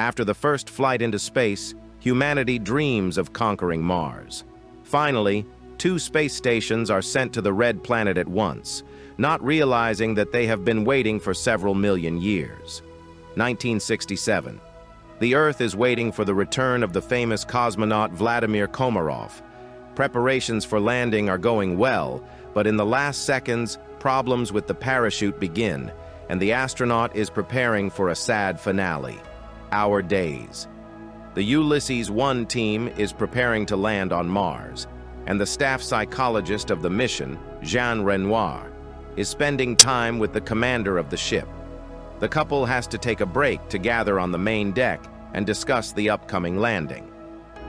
After the first flight into space, humanity dreams of conquering Mars. Finally, 2 space stations are sent to the red planet at once, not realizing that they have been waiting for several million years. 1967. The Earth is waiting for the return of the famous cosmonaut Vladimir Komarov. Preparations for landing are going well, but in the last seconds, problems with the parachute begin, and the astronaut is preparing for a sad finale. Our days. The Ulysses 1 team is preparing to land on Mars, and the staff psychologist of the mission, Jean Renoir, is spending time with the commander of the ship. The couple has to take a break to gather on the main deck and discuss the upcoming landing.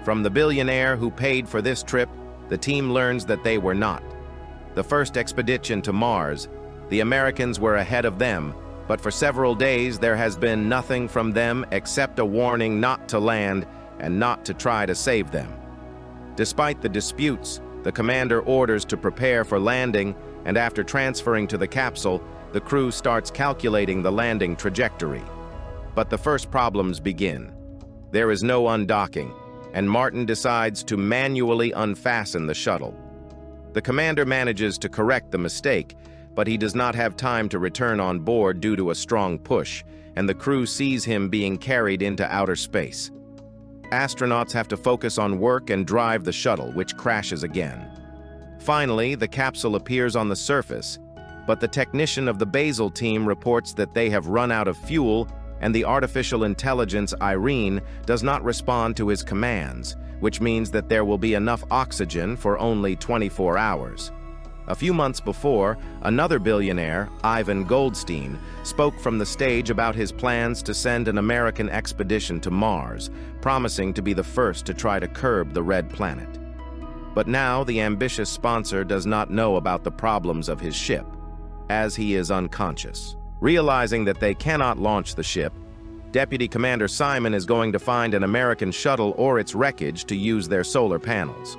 From the billionaire who paid for this trip, the team learns that they were not. The first expedition to Mars, the Americans were ahead of them, but for several days there has been nothing from them except a warning not to land and not to try to save them. Despite the disputes, the commander orders to prepare for landing, and after transferring to the capsule, the crew starts calculating the landing trajectory. But the first problems begin. There is no undocking, and Martin decides to manually unfasten the shuttle. The commander manages to correct the mistake, but he does not have time to return on board due to a strong push, and the crew sees him being carried into outer space. Astronauts have to focus on work and drive the shuttle, which crashes again. Finally, the capsule appears on the surface, but the technician of the basal team reports that they have run out of fuel, and the artificial intelligence Irene does not respond to his commands, which means that there will be enough oxygen for only 24 hours. A few months before, another billionaire, Ivan Goldstein, spoke from the stage about his plans to send an American expedition to Mars, promising to be the first to try to curb the red planet. But now the ambitious sponsor does not know about the problems of his ship, as he is unconscious. Realizing that they cannot launch the ship, Deputy Commander Simon is going to find an American shuttle or its wreckage to use their solar panels.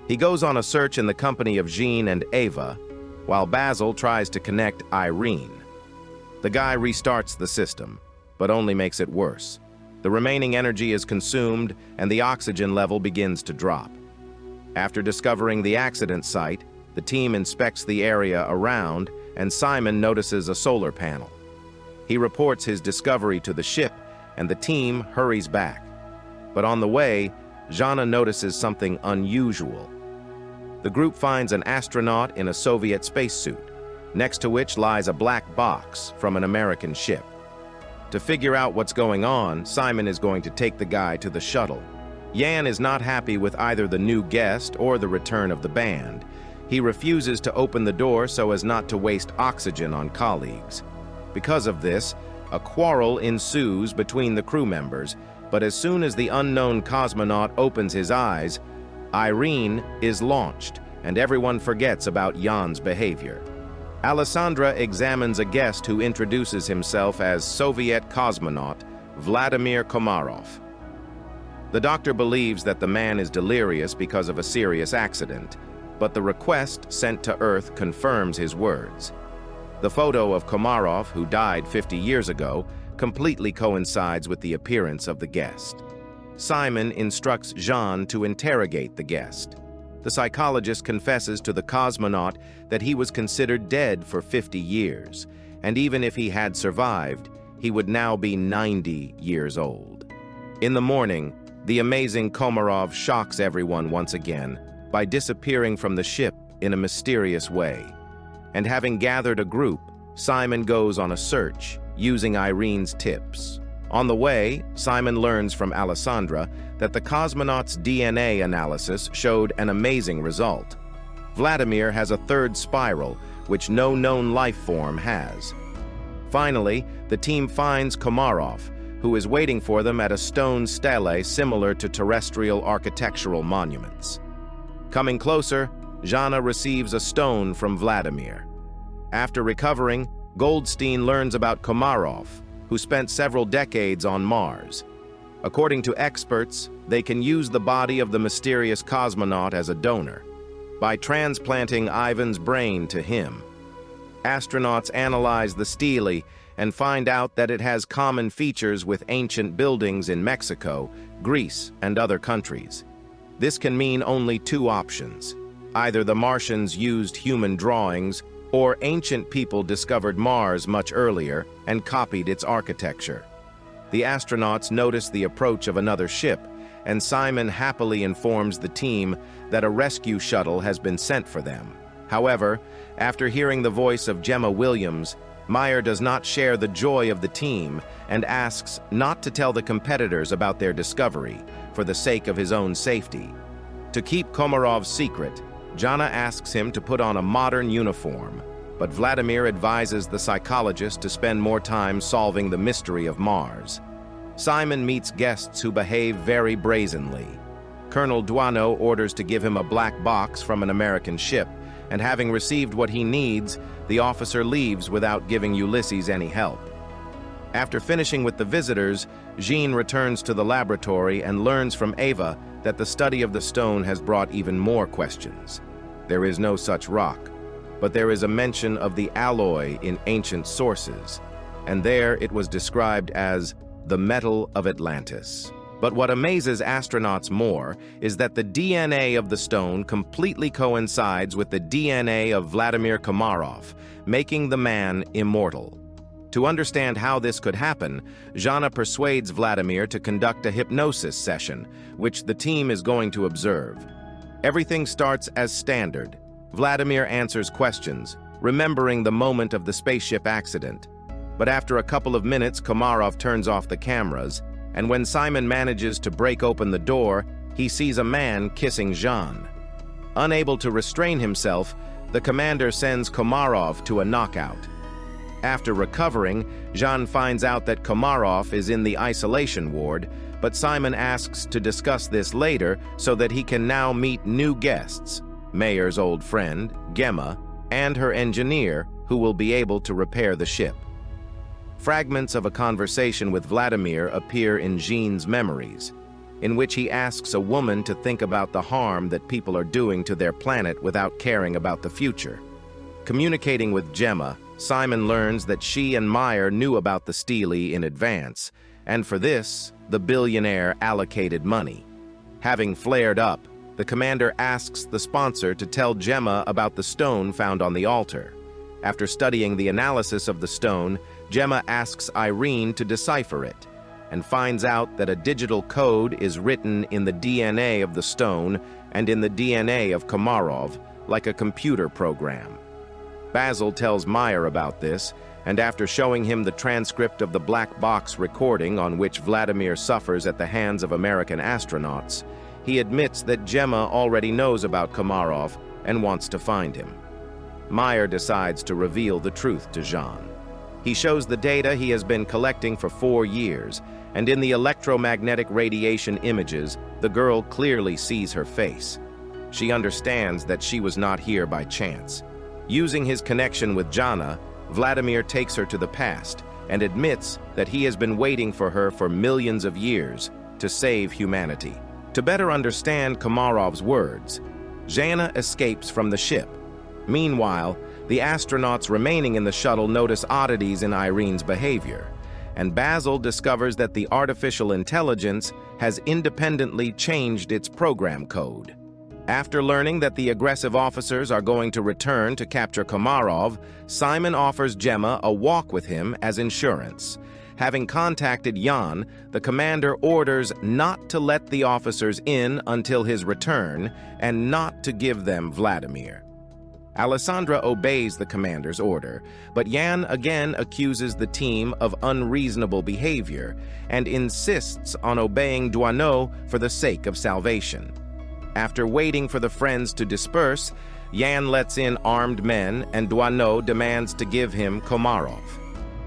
He goes on a search in the company of Jean and Ava, while Basil tries to connect Irene. The guy restarts the system, but only makes it worse. The remaining energy is consumed, and the oxygen level begins to drop. After discovering the accident site, the team inspects the area around, and Simon notices a solar panel. He reports his discovery to the ship, and the team hurries back. But on the way, Jana notices something unusual. The group finds an astronaut in a Soviet spacesuit, next to which lies a black box from an American ship. To figure out what's going on, Simon is going to take the guy to the shuttle. Jan is not happy with either the new guest or the return of the band. He refuses to open the door so as not to waste oxygen on colleagues. Because of this, a quarrel ensues between the crew members, but as soon as the unknown cosmonaut opens his eyes, Irene is launched, and everyone forgets about Jan's behavior. Alessandra examines a guest who introduces himself as Soviet cosmonaut Vladimir Komarov. The doctor believes that the man is delirious because of a serious accident, but the request sent to Earth confirms his words. The photo of Komarov, who died 50 years ago, completely coincides with the appearance of the guest. Simon instructs Jean to interrogate the guest. The psychologist confesses to the cosmonaut that he was considered dead for 50 years, and even if he had survived, he would now be 90 years old. In the morning, the amazing Komarov shocks everyone once again by disappearing from the ship in a mysterious way. And having gathered a group, Simon goes on a search, using Irene's tips. On the way, Simon learns from Alessandra that the cosmonaut's DNA analysis showed an amazing result. Vladimir has a third spiral, which no known life form has. Finally, the team finds Komarov, who is waiting for them at a stone stele similar to terrestrial architectural monuments. Coming closer, Jana receives a stone from Vladimir. After recovering, Goldstein learns about Komarov, who spent several decades on Mars. According to experts, they can use the body of the mysterious cosmonaut as a donor by transplanting Ivan's brain to him. Astronauts analyze the stele and find out that it has common features with ancient buildings in Mexico, Greece, and other countries. This can mean only two options. Either the Martians used human drawings, or ancient people discovered Mars much earlier and copied its architecture. The astronauts notice the approach of another ship, and Simon happily informs the team that a rescue shuttle has been sent for them. However, after hearing the voice of Gemma Williams, Meyer does not share the joy of the team and asks not to tell the competitors about their discovery for the sake of his own safety. To keep Komarov's secret, Jana asks him to put on a modern uniform, but Vladimir advises the psychologist to spend more time solving the mystery of Mars. Simon meets guests who behave very brazenly. Colonel Duano orders to give him a black box from an American ship, and having received what he needs, the officer leaves without giving Ulysses any help. After finishing with the visitors, Jean returns to the laboratory and learns from Ava that the study of the stone has brought even more questions. There is no such rock, but there is a mention of the alloy in ancient sources, and there it was described as the metal of Atlantis. But what amazes astronauts more is that the DNA of the stone completely coincides with the DNA of Vladimir Komarov, making the man immortal. To understand how this could happen, Jana persuades Vladimir to conduct a hypnosis session, which the team is going to observe. Everything starts as standard. Vladimir answers questions, remembering the moment of the spaceship accident. But after a couple of minutes, Komarov turns off the cameras, and when Simon manages to break open the door, he sees a man kissing Jean. Unable to restrain himself, the commander sends Komarov to a knockout. After recovering, Jean finds out that Komarov is in the isolation ward, but Simon asks to discuss this later so that he can now meet new guests, Mayer's old friend, Gemma, and her engineer, who will be able to repair the ship. Fragments of a conversation with Vladimir appear in Jean's memories, in which he asks a woman to think about the harm that people are doing to their planet without caring about the future. Communicating with Gemma, Simon learns that she and Meyer knew about the Stele in advance, and for this, the billionaire allocated money. Having flared up, the commander asks the sponsor to tell Gemma about the stone found on the altar. After studying the analysis of the stone, Gemma asks Irene to decipher it, and finds out that a digital code is written in the DNA of the stone and in the DNA of Komarov, like a computer program. Basil tells Meyer about this, and after showing him the transcript of the black box recording on which Vladimir suffers at the hands of American astronauts, he admits that Gemma already knows about Komarov and wants to find him. Meyer decides to reveal the truth to Jean. He shows the data he has been collecting for 4 years, and in the electromagnetic radiation images, the girl clearly sees her face. She understands that she was not here by chance. Using his connection with Jana, Vladimir takes her to the past and admits that he has been waiting for her for millions of years to save humanity. To better understand Komarov's words, Jana escapes from the ship. Meanwhile, the astronauts remaining in the shuttle notice oddities in Irene's behavior, and Basil discovers that the artificial intelligence has independently changed its program code. After learning that the aggressive officers are going to return to capture Komarov, Simon offers Gemma a walk with him as insurance. Having contacted Jan, the commander orders not to let the officers in until his return and not to give them Vladimir. Alessandra obeys the commander's order, but Jan again accuses the team of unreasonable behavior and insists on obeying Duano for the sake of salvation. After waiting for the friends to disperse, Jan lets in armed men and Duano demands to give him Komarov.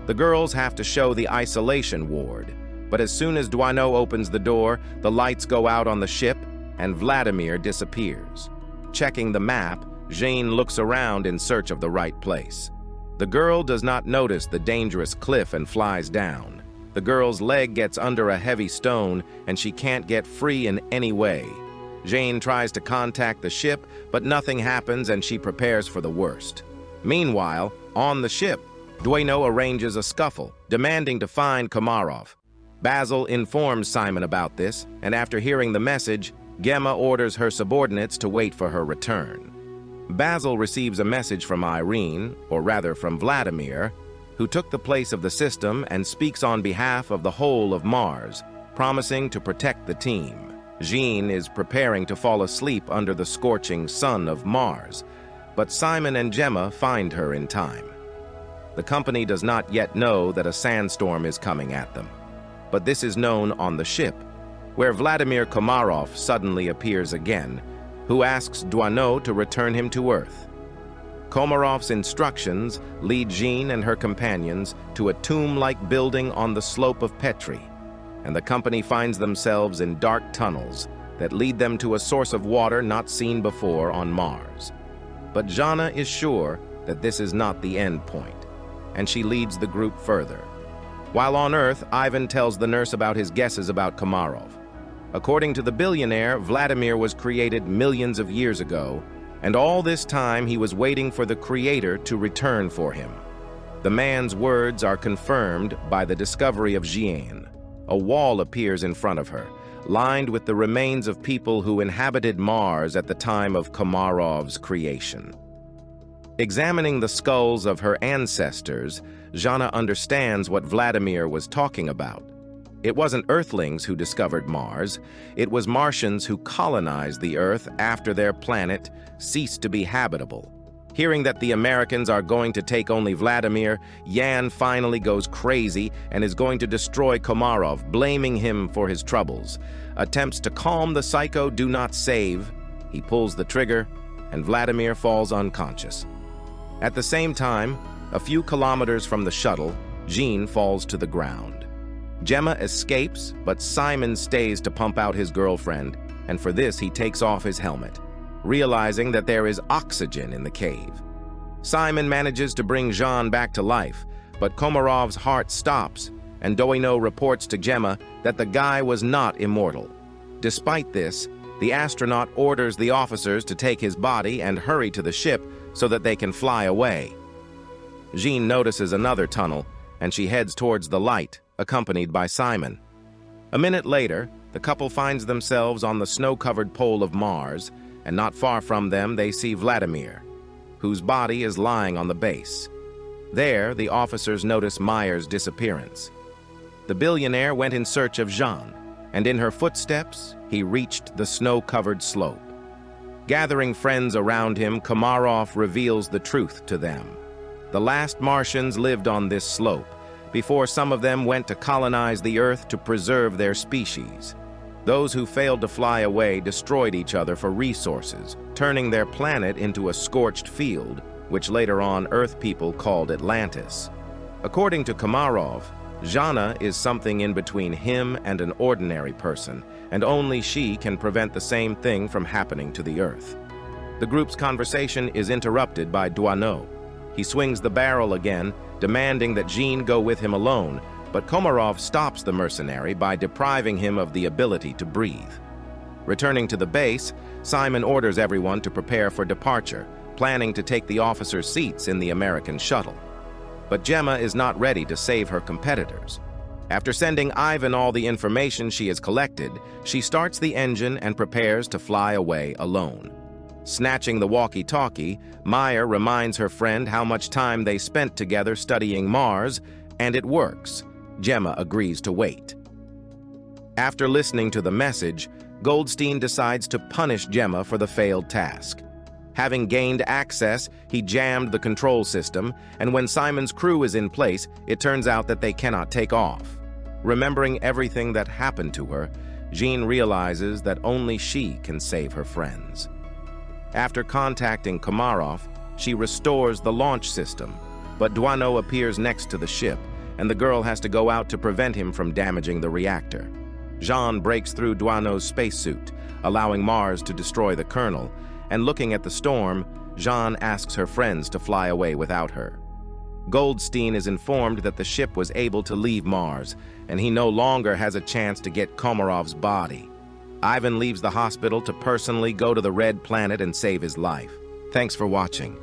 The girls have to show the isolation ward, but as soon as Duano opens the door, the lights go out on the ship and Vladimir disappears. Checking the map, Jean looks around in search of the right place. The girl does not notice the dangerous cliff and flies down. The girl's leg gets under a heavy stone and she can't get free in any way. Jean tries to contact the ship, but nothing happens and she prepares for the worst. Meanwhile, on the ship, Dueno arranges a scuffle, demanding to find Komarov. Basil informs Simon about this, and after hearing the message, Gemma orders her subordinates to wait for her return. Basil receives a message from Irene, or rather from Vladimir, who took the place of the system and speaks on behalf of the whole of Mars, promising to protect the team. Jean is preparing to fall asleep under the scorching sun of Mars, but Simon and Gemma find her in time. The company does not yet know that a sandstorm is coming at them, but this is known on the ship, where Vladimir Komarov suddenly appears again, who asks Duano to return him to Earth. Komarov's instructions lead Jean and her companions to a tomb-like building on the slope of Petri, and the company finds themselves in dark tunnels that lead them to a source of water not seen before on Mars. But Jana is sure that this is not the end point, and she leads the group further. While on Earth, Ivan tells the nurse about his guesses about Komarov. According to the billionaire, Vladimir was created millions of years ago, and all this time he was waiting for the Creator to return for him. The man's words are confirmed by the discovery of Jean. A wall appears in front of her, lined with the remains of people who inhabited Mars at the time of Komarov's creation. Examining the skulls of her ancestors, Jana understands what Vladimir was talking about. It wasn't Earthlings who discovered Mars. It was Martians who colonized the Earth after their planet ceased to be habitable. Hearing that the Americans are going to take only Vladimir, Yan finally goes crazy and is going to destroy Komarov, blaming him for his troubles. Attempts to calm the psycho do not save. He pulls the trigger, and Vladimir falls unconscious. At the same time, a few kilometers from the shuttle, Jean falls to the ground. Gemma escapes, but Simon stays to pump out his girlfriend, and for this he takes off his helmet, realizing that there is oxygen in the cave. Simon manages to bring Jean back to life, but Komarov's heart stops, and Dueno reports to Gemma that the guy was not immortal. Despite this, the astronaut orders the officers to take his body and hurry to the ship so that they can fly away. Jean notices another tunnel, and she heads towards the light, accompanied by Simon. A minute later, the couple finds themselves on the snow-covered pole of Mars, and not far from them they see Vladimir, whose body is lying on the base. There, the officers notice Meyer's disappearance. The billionaire went in search of Jean, and in her footsteps, he reached the snow-covered slope. Gathering friends around him, Komarov reveals the truth to them. The last Martians lived on this slope, before some of them went to colonize the Earth to preserve their species. Those who failed to fly away destroyed each other for resources, turning their planet into a scorched field, which later on Earth people called Atlantis. According to Komarov, Jana is something in between him and an ordinary person, and only she can prevent the same thing from happening to the Earth. The group's conversation is interrupted by Duano. He swings the barrel again, demanding that Jean go with him alone, but Komarov stops the mercenary by depriving him of the ability to breathe. Returning to the base, Simon orders everyone to prepare for departure, planning to take the officers' seats in the American shuttle. But Gemma is not ready to save her competitors. After sending Ivan all the information she has collected, she starts the engine and prepares to fly away alone. Snatching the walkie-talkie, Meyer reminds her friend how much time they spent together studying Mars, and it works. Gemma agrees to wait. After listening to the message, Goldstein decides to punish Gemma for the failed task. Having gained access, he jammed the control system, and when Simon's crew is in place, it turns out that they cannot take off. Remembering everything that happened to her, Jean realizes that only she can save her friends. After contacting Komarov, she restores the launch system, but Duano appears next to the ship, and the girl has to go out to prevent him from damaging the reactor. Jean breaks through Duano's spacesuit, allowing Mars to destroy the kernel, and looking at the storm, Jean asks her friends to fly away without her. Goldstein is informed that the ship was able to leave Mars, and he no longer has a chance to get Komarov's body. Ivan leaves the hospital to personally go to the Red Planet and save his life. Thanks for watching.